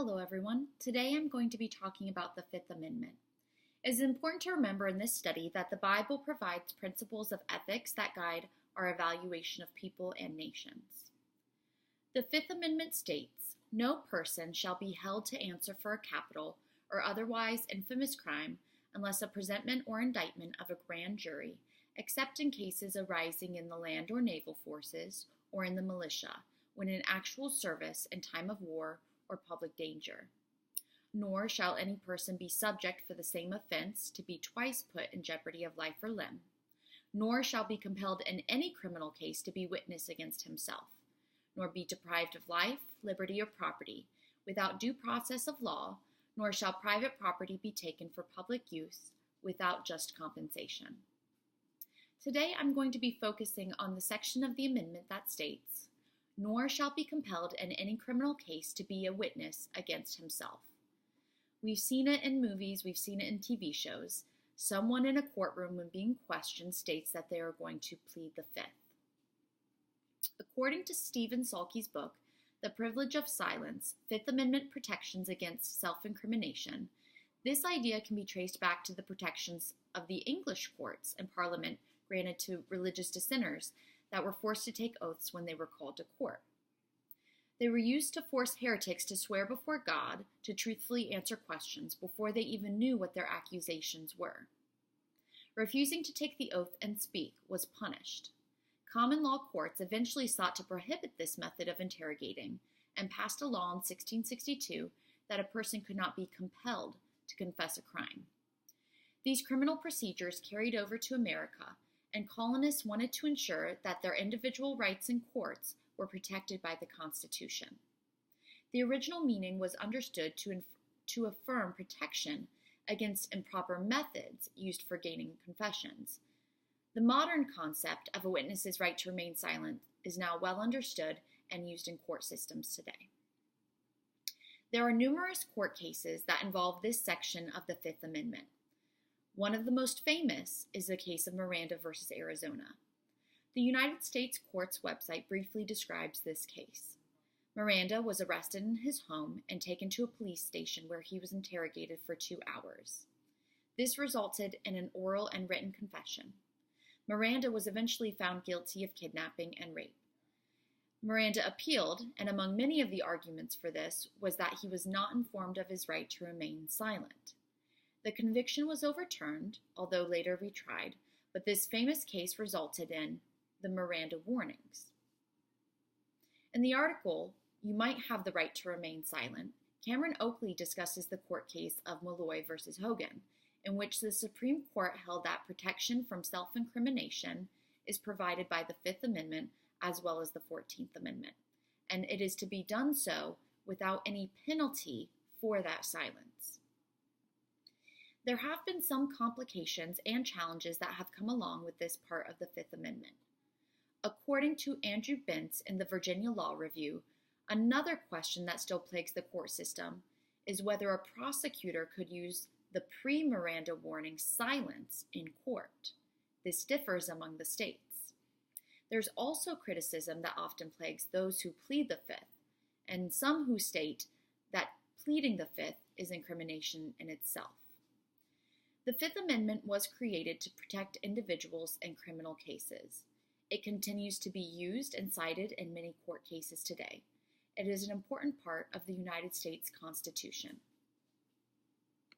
Hello everyone. Today I'm going to be talking about the Fifth Amendment. It is important to remember in this study that the Bible provides principles of ethics that guide our evaluation of people and nations. The Fifth Amendment states, "No person shall be held to answer for a capital or otherwise infamous crime unless a presentment or indictment of a grand jury, except in cases arising in the land or naval forces or in the militia, when in actual service in time of war or public danger. Nor shall any person be subject for the same offense to be twice put in jeopardy of life or limb, nor shall be compelled in any criminal case to be witness against himself, nor be deprived of life, liberty, or property, without due process of law, nor shall private property be taken for public use without just compensation." Today I'm going to be focusing on the section of the amendment that states, "Nor shall be compelled in any criminal case to be a witness against himself." We've seen it in movies, we've seen it in TV shows. Someone in a courtroom when being questioned states that they are going to plead the Fifth. According to Stephen Salke's book, The Privilege of Silence, Fifth Amendment Protections Against Self-Incrimination, this idea can be traced back to the protections of the English courts and Parliament granted to religious dissenters that were forced to take oaths when they were called to court. They were used to force heretics to swear before God to truthfully answer questions before they even knew what their accusations were. Refusing to take the oath and speak was punished. Common law courts eventually sought to prohibit this method of interrogating and passed a law in 1662 that a person could not be compelled to confess a crime. These criminal procedures carried over to America, and colonists wanted to ensure that their individual rights in courts were protected by the Constitution. The original meaning was understood to affirm protection against improper methods used for gaining confessions. The modern concept of a witness's right to remain silent is now well understood and used in court systems today. There are numerous court cases that involve this section of the Fifth Amendment. One of the most famous is the case of Miranda versus Arizona. The United States Court's website briefly describes this case. Miranda was arrested in his home and taken to a police station where he was interrogated for 2 hours. This resulted in an oral and written confession. Miranda was eventually found guilty of kidnapping and rape. Miranda appealed, and among many of the arguments for this was that he was not informed of his right to remain silent. The conviction was overturned, although later retried, but this famous case resulted in the Miranda warnings. In the article, "You Might Have the Right to Remain Silent," Cameron Oakley discusses the court case of Malloy versus Hogan, in which the Supreme Court held that protection from self-incrimination is provided by the Fifth Amendment as well as the 14th Amendment, and it is to be done so without any penalty for that silence. There have been some complications and challenges that have come along with this part of the Fifth Amendment. According to Andrew Bentz in the Virginia Law Review, another question that still plagues the court system is whether a prosecutor could use the pre-Miranda warning silence in court. This differs among the states. There's also criticism that often plagues those who plead the Fifth, and some who state that pleading the Fifth is incrimination in itself. The Fifth Amendment was created to protect individuals in criminal cases. It continues to be used and cited in many court cases today. It is an important part of the United States Constitution.